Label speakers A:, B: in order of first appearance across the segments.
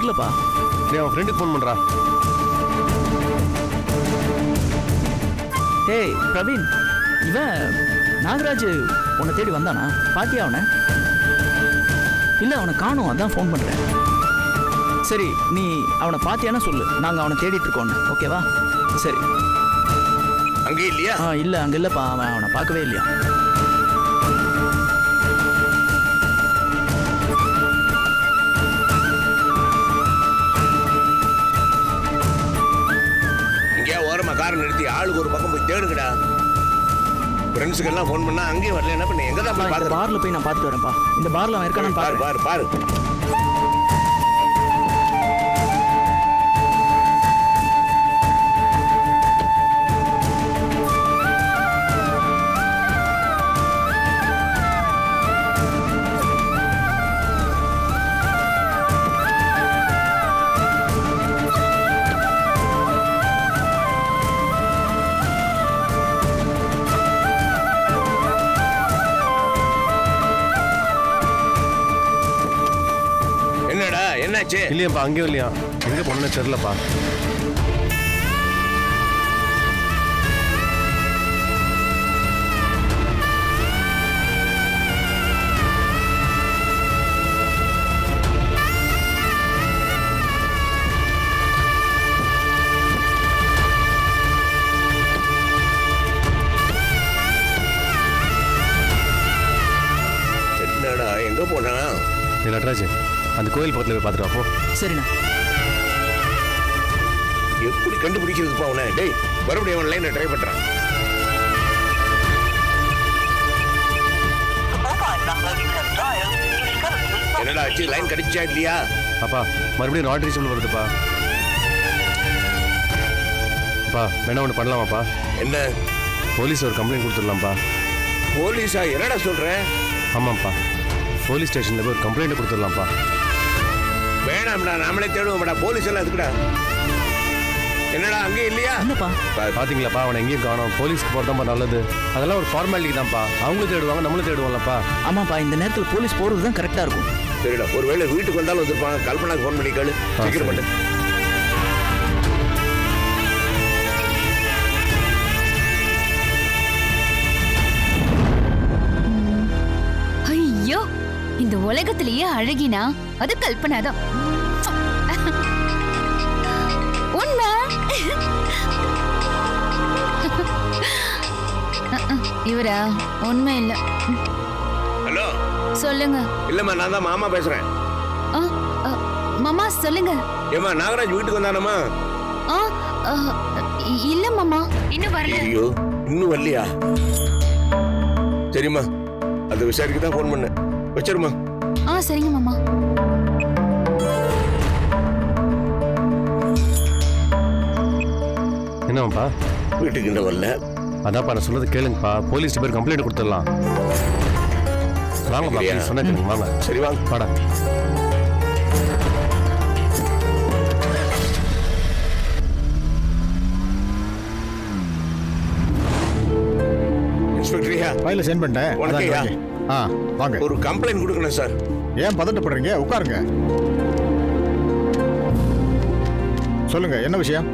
A: தெரியலப்பா.
B: நீ அவன் ஃப்ரெண்டுக்கு ஃபோன் பண்றா.
A: ஏய் பிரவீன், இவன் நாகராஜ் உன்னை தேடி வந்தானா? பாத்தியா அவனை? இல்லை, அவனை காணும், அதான் ஃபோன் பண்ணுறேன். சரி, நீ அவனை பாத்தியானா சொல்லு, நாங்கள் அவனை தேடிட்டு இருக்கோன்னு. ஓகேவா? சரி.
C: அங்கே இல்லையா?
A: இல்லை, அங்கே இல்லைப்பா. அவனை பார்க்கவே இல்லையா?
C: இங்கேயா ஓரமா காரை நிறுத்தி ஆளுக்கு ஒரு பக்கம் போய் தேடுங்கடா. ஃப்ரெண்ட்ஸுக்கு எல்லாம் ஃபோன் பண்ணா அங்கேயும் வரல. என்ன பண்ண? எங்க தான் போய் பாக்குற?
A: பார்ல போய் நான் பார்த்துட்டு வரேன்ப்பா. இந்த பார்ல அவன் இருக்கானு
C: பாரு பாரு பாரு. என்னாச்சு?
B: இல்லையாப்பா, அங்கேயும் இல்லையா. எங்க போனே தெரியலப்பா.
C: என்னடா எங்க போனா?
B: நடராஜ், அந்த கோயில் பக்கத்துல போய் பார்த்துட்டு வா.
A: சரிண்ணா.
C: எப்படி கண்டுபிடிக்கிறதுப்பா அவனை? டேய், மறுபடியும் அவன் லைனை ட்ரை பண்றான். என்னடா ஆச்சு? லைன் கிடைச்சா இல்லையா?
B: அப்பா, மறுபடியும் நாட் ரீச்சபிள் வருதுப்பா. அப்பா, வேணா ஒன்று பண்ணலாமாப்பா?
C: என்ன?
B: போலீஸ் ஒரு கம்ப்ளைண்ட் கொடுத்துடலாம்ப்பா.
C: போலீஸா? என்னடா சொல்ற?
B: ஆமாம்ப்பா, போலீஸ் ஸ்டேஷன்ல போய் ஒரு கம்ப்ளைண்ட் கொடுத்துடலாம்ப்பா.
C: வேணாம்டா, நாமளே தேடுவோம்டா. போலீஸ் எல்லாம் எதுக்குடா? என்னடா அங்கே இல்லையா?
A: என்னப்பா
B: பாத்தீங்களாப்பா, அவனை எங்கேயும் காணோம். போலீஸ்க்கு போறதாப்பா நல்லது. அதெல்லாம் ஒரு ஃபார்மாலிட்டி தான்ப்பா. அவங்களும் தேடுவாங்க, நம்மளும் தேடுவோம்லப்பா.
A: ஆமாப்பா, இந்த நேரத்தில் போலீஸ் போறது தான் கரெக்டா இருக்கும்.
C: சரிடா, ஒருவேளை வீட்டுக்கு வந்தாலும் வந்திருப்பாங்க. கல்பனாக்கு ஃபோன் பண்ணி கேளு. சீக்கிரம் பண்ணு.
D: ஐயோ, இந்த உலகத்திலேயே அழகினா அது கல்பனாதான். உண்மை. இவரா? உண்மை இல்ல.
C: ஹலோ,
D: சொல்லுங்க.
C: இல்லம்மா, நான் தான் மாமா பேசுறேன்.
D: மாமா சொல்லுங்க.
C: ஏமா, நாகராஜ் வீட்டுக்கு வந்தானம்மா?
D: இல்ல மாமா, இன்னும் வரல.
C: ஐயோ, இன்னும் வரலையா? சரிம்மா, அதை விசாரிக்க தான் ஃபோன் பண்ணேன். வச்சிருமா.
D: சரிங்க மாமா.
B: என்னப்பா
C: வீட்டுக்கு இன்னும் வரல?
B: அதான்ப்பா நான் சொல்றது கேளுங்கப்பா. போலீஸ் பேர் கம்ப்ளைண்ட் கொடுத்துடலாம். வாங்கப்பா, சொன்னா கேளுங்க. வாங்க.
C: சரி வாங்க.
B: வாடா.
C: இன்ஸ்பெக்டரியா,
E: ஃபைல சென்ட் பண்ணிட்டேன். வாங்க.
C: ஒரு கம்ப்ளைண்ட் கொடுக்கணும் சார்.
E: ஏன் பதட்டப்படுறீங்க? உட்காருங்க. சொல்லுங்க, என்ன விஷயம்?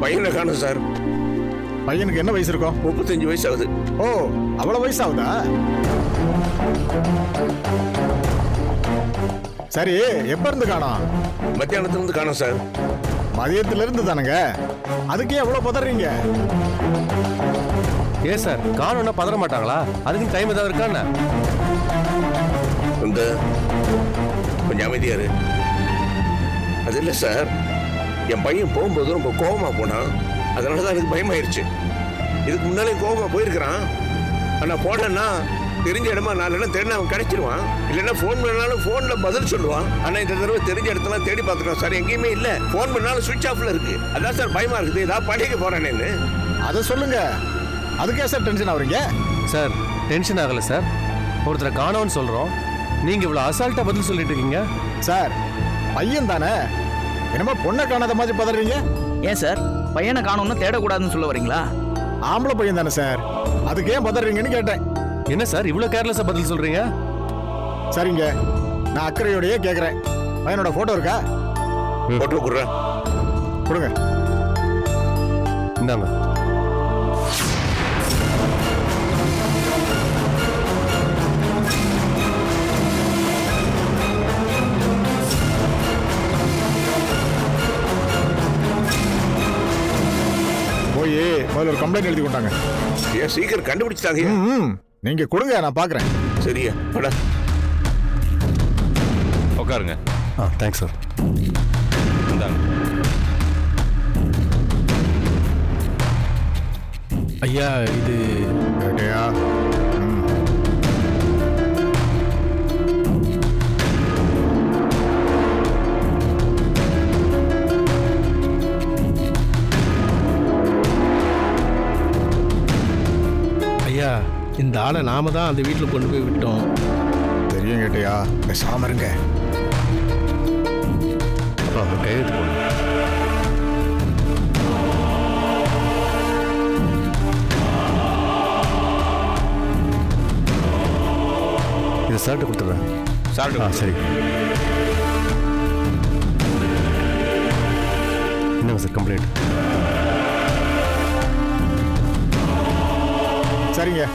C: பையனை காணும் சார்.
E: பையனுக்கு என்ன வயசு இருக்கும்?
C: 35 வயசு ஆகுது.
E: ஓ, அவ்வளவு வயசு ஆகுதா? சரி, எப்ப இருந்து காணோம்?
C: மத்தியானத்துல இருந்து காணும் சார்.
E: மதியத்துல இருந்து தானுங்க. அதுக்கே எவ்வளவு பதறீங்க?
B: ஏன் சார், காணும்னா பதற மாட்டாங்களா? அதுக்கு டைம் ஏதாவது இருக்கான்னு
C: இந்த கொஞ்சம் அமைதியா இரு. அது இல்லை சார், என் பையன் போகும்போது ரொம்ப கோபமா போனான். அதனால தான் எனக்கு பயமாயிருச்சு. இதுக்கு முன்னாலே கோபமா போயிருக்கிறான். ஆனால் போனேன்னா தெரிஞ்ச இடமா 4 இடம் தேடினா அவன் கிடைச்சிருவான். இல்லைன்னா ஃபோன் பண்ணாலும் ஃபோனில் பதில் சொல்லுவான். ஆனால் இந்த தடவை தெரிஞ்ச இடத்தெல்லாம் தேடி பார்த்துருக்கான் சார், எங்கேயுமே இல்லை. ஃபோன் பண்ணாலும் சுவிட்ச் ஆஃப்ல இருக்கு. அதான் சார் பயமா இருக்குது. ஏதாவது படிக்க போறேன்னு.
E: அதை சொல்லுங்க. அதுக்கே சார் டென்ஷன் ஆகுறீங்க?
B: சார், டென்ஷன் ஆகலை சார். ஒருத்தரை காணோன்னு சொல்கிறோம், நீங்கள் இவ்வளோ அசால்ட்டாக பதில் சொல்லிட்டு இருக்கீங்க.
E: சார், பையன் தானே, என்னமோ பொண்ணை காணாத மாதிரி பதறீங்க.
A: ஏன் சார், பையனை காணோம்னு தேடக்கூடாதுன்னு சொல்ல வரீங்களா?
E: ஆம்பளை பையன் தானே சார், அதுக்கு ஏன் பதறீங்கன்னு கேட்டேன்.
B: என்ன சார் இவ்வளோ கேர்லெஸ்ஸாக பதில் சொல்கிறீங்க?
E: சரிங்க, நான் அக்கறையோடையே கேட்குறேன். பையனோட ஃபோட்டோ இருக்கா?
C: போட்டு கொடுறா.
E: கொடுங்க.
B: இந்தாங்க.
E: போய் முதல்ல ஒரு கம்ப்ளைண்ட் எழுதி கொண்டாங்க.
C: ஏன் சீக்கிரம் கண்டுபிடிச்சிட்டாங்க.
E: நீங்க கொடுங்க, நான் பாக்குறேன்.
C: சரியா படா.
F: உட்காருங்க.
B: Thanks sir.
F: இந்தாங்க.
G: ஐயா இது
E: கேட்டியா?
G: ஐயா இந்த ஆளை நாம தான் அந்த வீட்டில் கொண்டு போய் விட்டோம்.
E: தெரியும் கேட்டியா? பேசாம இருங்க.
B: அப்பா கையெழுத்து போடுங்க. இது சார்ட்டு கொடுத்துட்றேன்.
F: சாப்பிட்டு
B: சரி. என்னங்க சார் கம்ப்ளைண்ட்?
E: சரிங்க,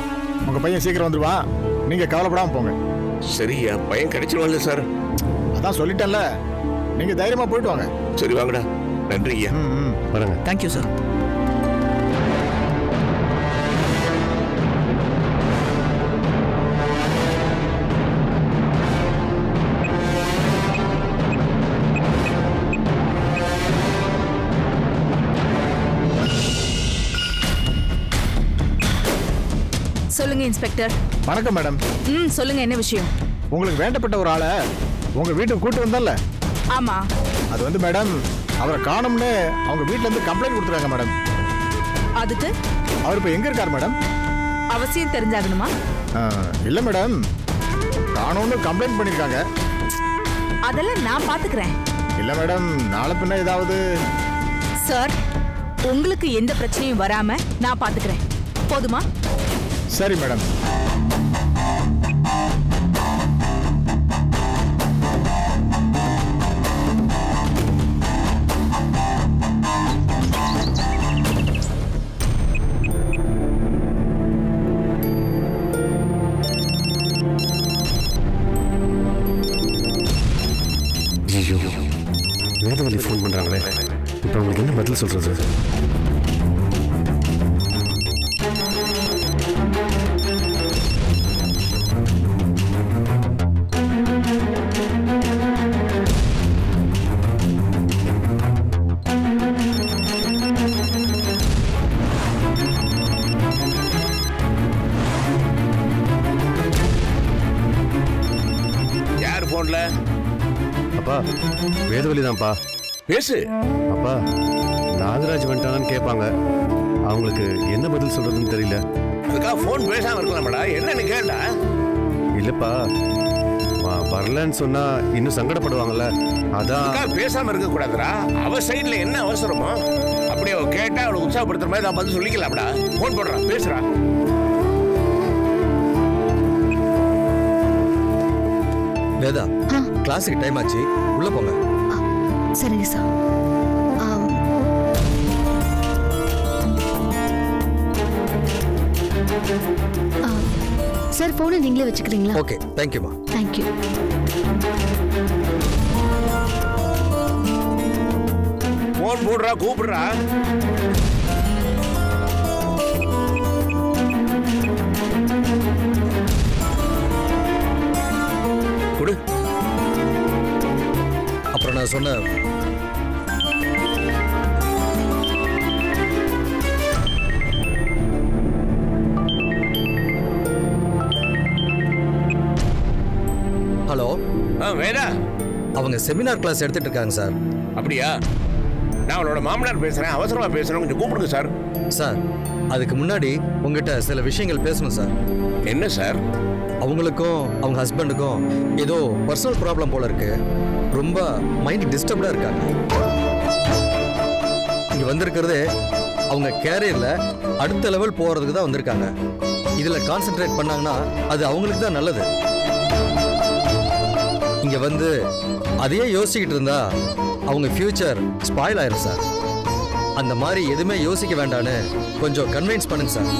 E: உங்க பையன் சீக்கிரம் வந்துருவான். நீங்க கவலைப்படாம போங்க.
C: சரியா பையன் கிடைச்சிருவான்ல சார்?
E: அதான் சொல்லிட்டேன்ல, நீங்க தைரியமா போயிட்டு வாங்க.
C: சரி வாங்கடா. நன்றி ஐயா.
B: வரேங்க.
A: Thank you sir.
H: சொல்லுங்க இன்ஸ்பெக்டர்.
E: வணக்கம் மேடம்.
H: சொல்லுங்க, என்ன விஷயம்?
E: உங்களுக்கு வேண்டப்பட்ட ஒரு ஆளை உங்க வீட்டுக்கு கூட்டு வந்தல்ல?
H: ஆமா.
E: அது வந்து மேடம், அவரை காணும்னு அவங்க வீட்ல இருந்து கம்ப்ளைண்ட் கொடுத்துருக்காங்க மேடம்.
H: அதுக்கு
E: அவர் இப்ப எங்க இருக்கார் மேடம்?
H: அவசியம் தெரிஞ்சாகணுமா?
E: இல்ல மேடம், காணும்னு கம்ப்ளைண்ட் பண்ணிருக்காங்க.
H: அதெல்லாம் நான் பாத்துக்கிறேன்.
E: இல்ல மேடம், நாளை பின்ன ஏதாவது.
H: சார், உங்களுக்கு எந்த பிரச்சனையும் வராம நான் பாத்துக்கிறேன். போதுமா?
E: சரி மேடம்.
B: ஐயோ, வேதவழி ஃபோன் பண்ணுறாங்களே. இப்போ அவங்களுக்கு என்ன பதில் சொல்கிறது?
C: யார் போன்ல?
B: அப்பா வேதவழி தான்ப்பா.
C: பேசு.
B: அப்பா நாகராஜ் வந்துட்டாங்கன்னு கேட்பாங்க. அவங்களுக்கு என்ன பதில் சொல்றதுன்னு தெரியல.
C: அதுக்காக போன் பேசாம இருக்கலாம்டா. என்னன்னு கேட்டா?
B: இல்லப்பா, வரலன்னு சொன்னா இன்னும் சங்கடப்படுவாங்கல்ல, அதான்.
C: பேசாம இருக்க கூடாதுடா. அவ சைடுல என்ன அவசரமோ அப்படியே அவ கேட்டா அவளை உற்சாகப்படுத்துற மாதிரி நான் பதில் சொல்லிக்கலாம்டா. போன் போடுறா, பேசுறா.
I: வேதா, கிளாஸுக்கு டைம் ஆச்சு, உள்ள போங்க.
J: சரிங்க சார். சார், போனை நீங்களே வச்சுக்கிறீங்களா?
I: ஓகே, தேங்க்யூமா.
J: தேங்க்யூ.
C: போன் போடுறா, கூப்பிடுறா.
I: கொடு. அப்புறம் நான் சொன்ன ஹலோ.
C: வேதா,
I: அவங்க செமினார் கிளாஸ் எடுத்துட்டு இருக்காங்க சார்.
C: அப்படியா? நான் அவளோட மாமனார் பேசுறேன், அவசரமா பேசுறேன், கொஞ்சம் கூப்பிடுங்க சார்.
I: சார், அதுக்கு முன்னாடி உங்ககிட்ட சில விஷயங்கள் பேசணும் சார்.
C: என்ன சார்?
I: அவங்களுக்கும் அவங்க ஹஸ்பண்டுக்கும் ஏதோ பர்சனல் ப்ராப்ளம் போல இருக்கு. ரொம்ப மைண்ட் டிஸ்டர்ப்டா இருக்காங்க. இங்க வந்திருக்கிறதே அவங்க கேரியர்ல அடுத்த லெவல் போறதுக்கு தான் வந்திருக்காங்க. இதுல கான்சென்ட்ரேட் பண்ணாங்கன்னா அது அவங்களுக்கு தான் நல்லது. இங்க வந்து அதையே யோசிச்சுக்கிட்டு இருந்தா அவங்க ஃபியூச்சர் ஸ்பாயில் ஆயிரும் சார். அந்த மாதிரி எதுவுமே யோசிக்க வேண்டான்னு கொஞ்சம் கன்வின்ஸ் பண்ணுங்க சார்.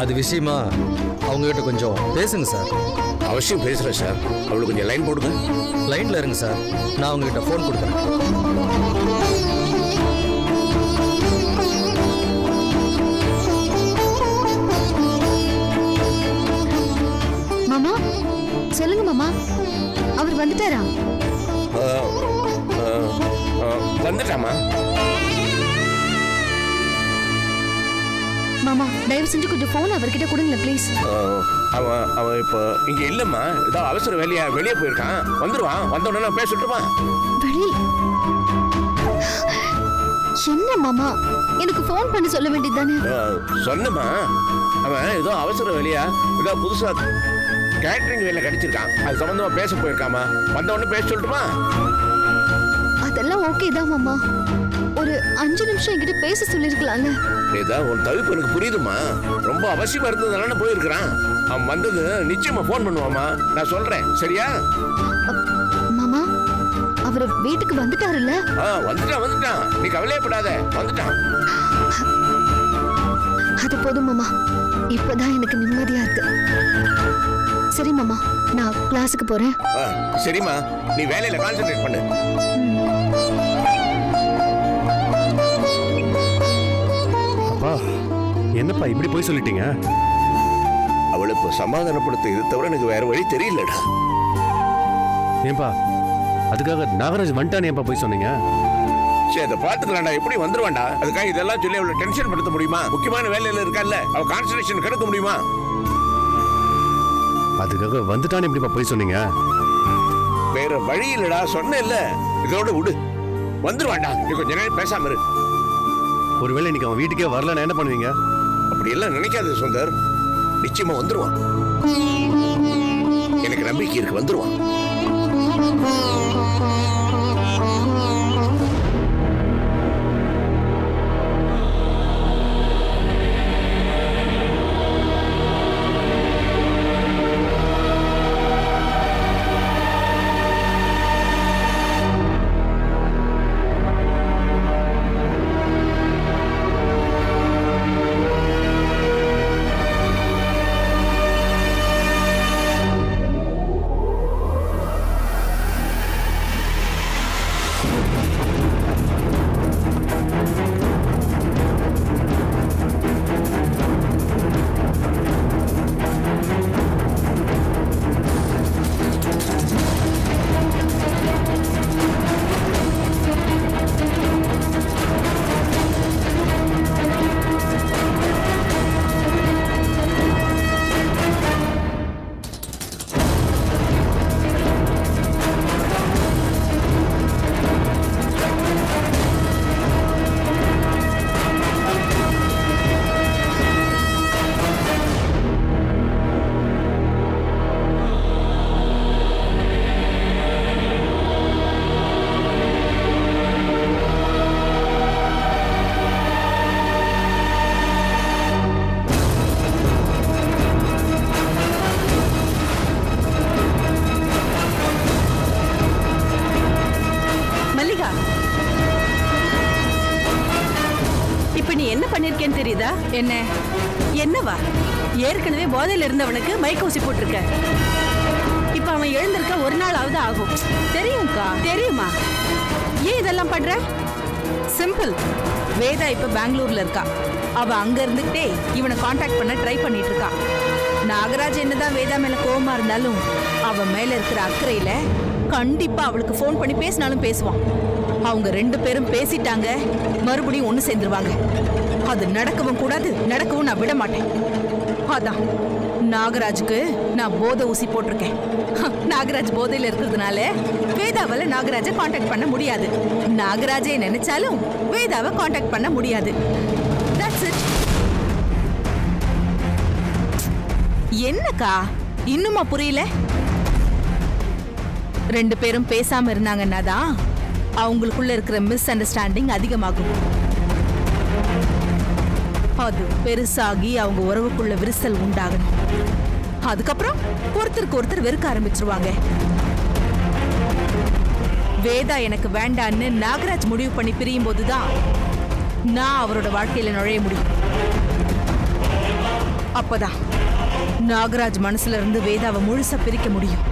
I: அது விஷயமா அவங்ககிட்ட கொஞ்சம் பேசுங்க சார்.
C: அவசியம் பேசுகிறேன் சார். அவளுக்கு கொஞ்சம் லைன் போடுங்க.
I: லைனில் இருங்க சார், நான் அவங்ககிட்ட ஃபோன் கொடுக்குறேன்.
J: மாமா சொல்லுங்க மாமா, அவர் வந்துட்டாரா?
C: வந்துட்டாமா?
J: மாமா தயவு செஞ்சு கொஞ்சம் ஃபோன் அவர்கிட்ட கொடுங்களேன் ப்ளீஸ்.
C: அவன் இப்போ இங்க இல்லம்மா, ஏதோ அவசர வேலையா வெளியே போயிருக்கான். வந்துருவான், வந்த உடனே பேசிட்டுமா?
J: வெளி என்ன மாமா, எனக்கு ஃபோன் பண்ணி சொல்ல வேண்டியது தானே?
C: சொன்னமா, அவன் ஏதோ அவசர வேலையா ஏதோ புதுசா கேட்டரிங் வேலை கிடைச்சிருக்கான், அது சம்பந்தமா பேச போயிருக்காமா. வந்த உடனே பேச சொல்லட்டுமா?
J: அதெல்லாம் ஓகே தான் மாமா, ஒரு 5 நிமிஷம் என்கிட்ட பேச சொல்லிருக்கலாம்ல.
C: ஏதா உன் தவிப்பு எனக்கு புரியுதுமா. ரொம்ப அவசியமா இருந்ததுனால போயிருக்கிறான். அவன் வந்தது நிச்சயமா போன் பண்ணுவாமா, நான் சொல்றேன். சரியா
J: மாமா? அவர் வீட்டுக்கு வந்துட்டாருல்ல?
C: வந்துட்டான். நீ கவலையப்படாத, வந்துட்டான்.
J: அது போதும் மாமா, இப்பதான் எனக்கு நிம்மதியா இருக்கு. சரி மாமா, நான் கிளாஸுக்கு போறேன்.
C: சரிம்மா, நீ வேலையில கான்சென்ட்ரேட் பண்ணு.
B: அப்பா என்னப்பா இப்படி போய் சொல்லிட்டீங்க?
C: அவளை இப்போ சமாதானப்படுத்த இது தவிர எனக்கு வேற வழி தெரியலடா.
B: ஏன்பா அதுக்காக நாகராஜ் வந்துட்டான்னு ஏன்பா போய் சொன்னீங்க?
C: சரி, அதை பார்த்துக்கலாம்டா, எப்படி வந்துருவான்டா. அதுக்காக இதெல்லாம் சொல்லி அவளை டென்ஷன் படுத்த முடியுமா? முக்கியமான வேலையில இருக்கால்ல, அவ கான்சன்ட்ரேஷன் கெடுக்க முடியுமா?
B: அதுக்காக வந்துட்டான்னு எப்படிப்பா போய் சொன்னீங்க?
C: வேற வழி இல்லடா, சொன்ன இல்ல. இதோட விடு, வந்துருவான்டா. நீ கொஞ்ச நேரம் பேசாம இரு.
B: ஒருவேளை இன்னைக்கு அவன் வீட்டுக்கே வரலன்னா என்ன பண்ணுவீங்க?
C: அப்படி எல்லாம் நினைக்காத சுந்தர், நிச்சயமா வந்துருவான். எனக்கு நம்பிக்கை இருக்கு, வந்துருவான்.
H: பண்ணிருக்கேன்னு தெரியுதா? என்ன என்னவா? ஏற்கனவே போதையில இருந்தவனுக்கு மைக்கோசி போட்டிருக்க. இப்ப அவன் எழுந்திருக்க ஒரு நாள் ஆகுது ஆகும். தெரியும்க்கா, தெரியுமா? ஏன் இதெல்லாம் பண்ற? சிம்பிள். வேதா இப்ப பெங்களூர்ல இருக்கா. அவ அங்க இருந்துகிட்டே இவனை கான்டாக்ட் பண்ண ட்ரை பண்ணிட்டு இருக்கா. நாகராஜ் என்னதான் வேதா மேல கோவமா இருந்தாலும் அவ மேல இருக்கிற அக்கறையில கண்டிப்பா அவளுக்கு போன் பண்ணி பேசினாலும் பேசுவான். அவங்க 2 பேரும் பேசிட்டாங்க, மறுபடியும் ஒண்ணு சேர்ந்துருவாங்க. அது நடக்கவும் கூடாது, நடக்கவும் நான் விட மாட்டேன். அதான் நாகராஜுக்கு நான் போதை ஊசி போட்டிருக்கேன். நாகராஜ் போதையில இருக்கிறதுனால வேதாவால நாகராஜை கான்டாக்ட் பண்ண முடியாது. நாகராஜை நினைச்சாலும் வேதாவை கான்டாக்ட் பண்ண முடியாது. That's it. என்னக்கா இன்னுமா புரியல? 2 பேரும் பேசாம இருந்தாங்கன்னா தான் அவங்களுக்குள்ள இருக்கிற மிஸ் அண்டர்ஸ்டாண்டிங் அதிகமாகும். அது பெருசாகி அவங்க உறவுக்குள்ள விரிசல் உண்டாகணும். அதுக்கப்புறம் ஒருத்தருக்கு ஒருத்தர் வெறுக்க ஆரம்பிச்சிருவாங்க. வேதா எனக்கு வேண்டான்னு நாகராஜ் முடிவு பண்ணி பிரியும் போதுதான் நான் அவரோட வாழ்க்கையில நுழைய முடியும். அப்பதான் நாகராஜ் மனசுல இருந்து வேதாவை முழுசா பிரிக்க முடியும்.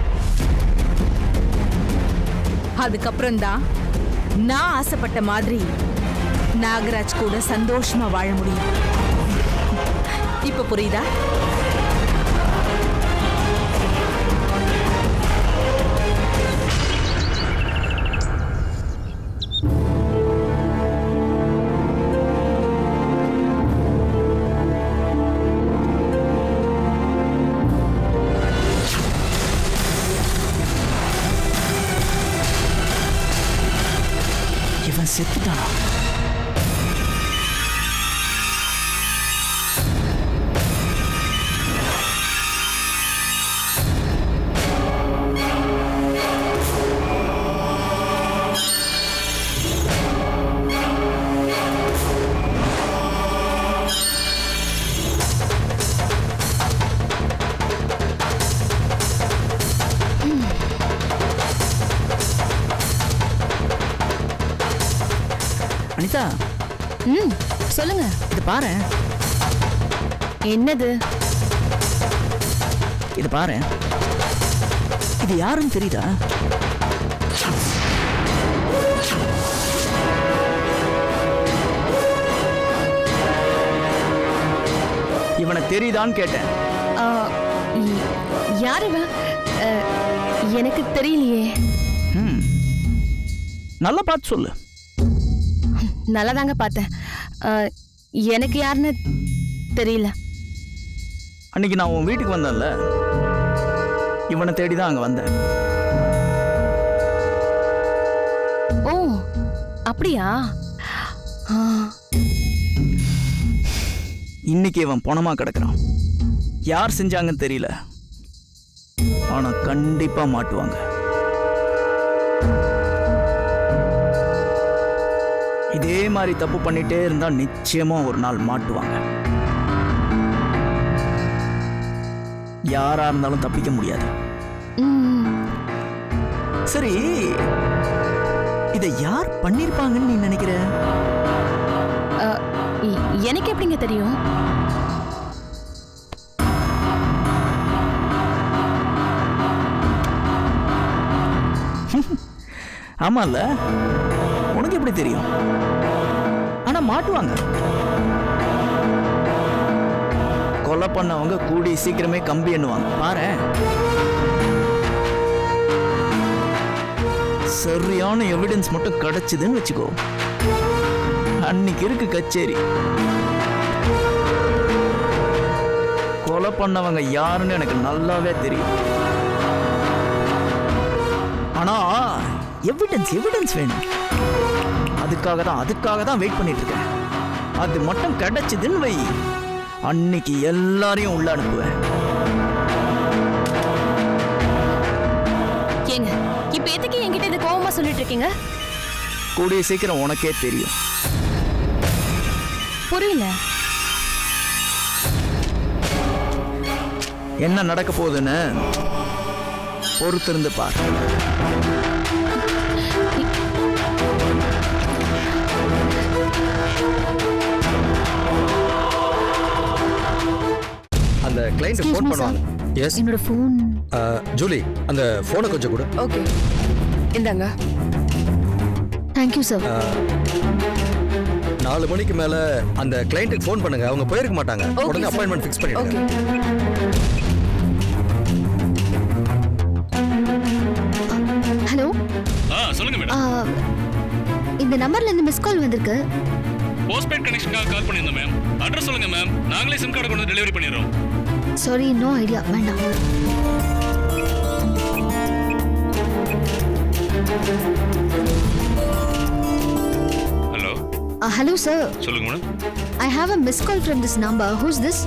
H: அதுக்கப்புறம் தான் நான் ஆசைப்பட்ட மாதிரி நாகராஜ் கூட சந்தோஷமா வாழ முடியும். இப்ப புரியுதா?
A: இவன் செத்துட்டானா? அனிதா,
J: சொல்லுங்க.
A: இது பாரு.
J: என்னது?
A: இது பாரு. இது யாருன்னு தெரியுதா? இவனை தெரியுதான்னு கேட்டேன்.
J: யார் இவன்? எனக்கு தெரியலையே.
A: நல்லா பார்த்து சொல்லு.
J: நல்லா தாங்க பார்த்தேன். எனக்கு யாருன்னு தெரியல.
A: அன்னைக்கு நான் உன் வீட்டுக்கு வந்தேன்ல, இவனை தேடி தான் அங்க வந்தேன்.
J: ஓ, அப்படியா?
A: இன்னைக்கு இவன் பணமா கிடக்குறான். யார் செஞ்சாங்கன்னு தெரியல, ஆனா கண்டிப்பா மாட்டுவாங்க. இதே மாதிரி தப்பு பண்ணிட்டே இருந்தா நிச்சயமா ஒரு நாள் மாட்டுவாங்க. யாரா இருந்தாலும் தப்பிக்க முடியாது. சரி, இதை யார் பண்ணிருப்பாங்கன்னு நீ நினைக்கிற?
J: எனக்கு எப்படிங்க தெரியும்?
A: ஆமால, உனக்கு எப்படி தெரியும்? ஆனா மாட்டுவாங்க. கொலை பண்ணவங்க கூடி சீக்கிரமே கம்பி எண்ணுவாங்க. பாரு, சரியான எவிடன்ஸ் மட்டும் கிடைச்சதுன்னு வச்சுக்கோ, அன்னைக்கு இருக்கு கச்சேரி. கொலை பண்ணவங்க யாருன்னு எனக்கு நல்லாவே தெரியும். ஆனா எவிடன்ஸ் வேணும். அதுக்காக தான் வெயிட் பண்ணிட்டு இருக்கேன். அது மட்டும் கிடைச்சதுன்னு வை, அன்னைக்கு எல்லாரையும் உள்ள அனுப்புவேன்.
J: ஏங்க, இப்ப எதுக்கு என்கிட்ட இது கோவமா சொல்லிட்டு இருக்கீங்க?
A: கூடிய சீக்கிரம் உனக்கே தெரியும்.
J: புரியல.
A: என்ன நடக்க போகுதுன்னு பொறுத்திருந்து பார்.
I: அந்த கிளையண்ட் ஃபோன் பண்ணுவாங்க. எஸ்,
J: என்னோட ஃபோன்.
I: ஜூலி, அந்த ஃபோனை கொஞ்சம் கொடு.
H: ஓகே, இந்தாங்க.
J: Thank you sir.
I: 4 மணிக்கு மேல அந்த கிளையண்ட்டுக்கு ஃபோன் பண்ணுங்க. அவங்க போயிருக்க மாட்டாங்க. உடனே அப்பாயின்மெண்ட் ஃபிக்ஸ் பண்ணிடுங்க.
J: ஹலோ.
F: சொல்லுங்க மேடம்.
J: இந்த நம்பர்ல இருந்து மிஸ் கால் வந்திருக்கு.
F: போஸ்ட்பெய்ட் கனெக்ஷனுக்காக கால் பண்ணியிருந்தோம் மேம். அட்ரஸ் சொல்லுங்க மேம், நாங்களே சிம் கார்டு கொண்டு டெலிவரி பண்ணிடுறோம்.
J: Sorry, no idea. வேண்டாம்.
F: ஹலோ.
J: Hello sir.
F: சொல்லுங்க madam.
J: I have a missed call from this number. Who's this?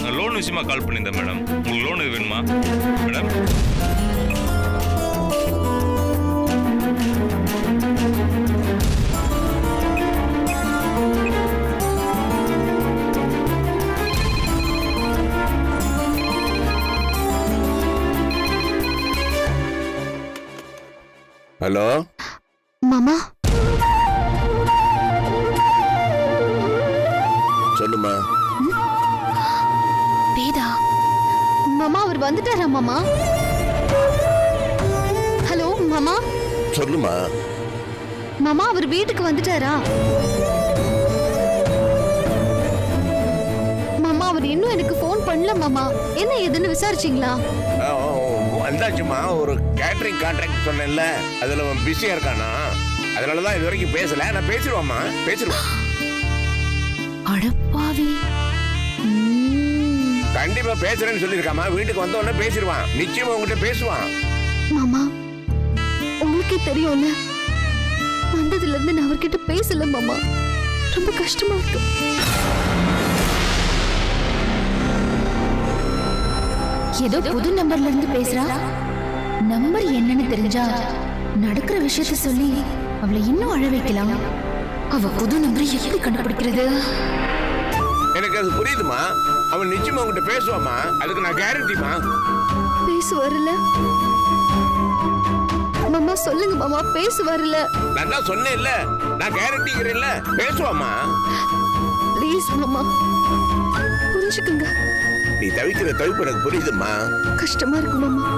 F: நான் லோன் விஷயமா கால் பண்ணியிருந்தேன் மேடம். உங்களுக்கு லோன் வேணுமா மேடம்?
C: ஹலோ.
J: மாமா
C: சொல்லுமா.
J: வேதா மாமா அவர் வந்துட்டாரா மாமா? ஹலோ மாமா.
C: சொல்லுமா.
J: மாமா அவர் வீட்டுக்கு வந்துட்டாரா? மாமா அவர் இன்னும் எனக்கு ஃபோன் பண்ணல மாமா. என்ன ஏதுன்னு விசாரிச்சீங்களா?
C: வந்தாச்சுமா. ஒரு கேட்டரிங் கான்ட்ராக்ட் சொன்னேன்ல, அதுல அவன் பிஸியா இருக்கானா, அதனாலதான் இது வரைக்கும் பேசல. நான் பேசிடுவாமா, பேசிடுவான்.
J: அடப்பாவி.
C: கண்டிப்பா பேசுறேன்னு சொல்லிருக்காமா. வீட்டுக்கு வந்த உடனே பேசிடுவான். நிச்சயமா உங்ககிட்ட பேசுவான்.
J: மாமா உங்களுக்கே தெரியும்ல, வந்ததுல இருந்து நான் அவர்கிட்ட பேசல மாமா. ரொம்ப கஷ்டமா இருக்கு.
D: ஏதோ புது நம்பர்ல இருந்து பேசுறா. நம்பர் என்னன்னு தெரிஞ்சா நடக்கிற விஷயத்த சொல்லி அவளை இன்னும் அழ வைக்கலாம். அவ புது நம்பரை எப்படி கண்டுபிடிக்கிறது?
C: எனக்கு அது புரியுதுமா. அவன் நிச்சயமா உங்ககிட்ட பேசுவாமா. அதுக்கு நான் கேரண்டிமா.
J: பேசுவாருல மாமா? சொல்லுங்க மாமா, பேசுவாருல?
C: நான் தான் சொன்னேன்ல, நான் கேரண்டிக்கிறேன்ல, பேசுவாமா.
J: ப்ளீஸ் மாமா புரிஞ்சுக்குங்க.
C: நீ தவிக்கிற தவிப்பு எனக்கு புரியுதுமா.
J: கஷ்டமா இருக்கு மாமா.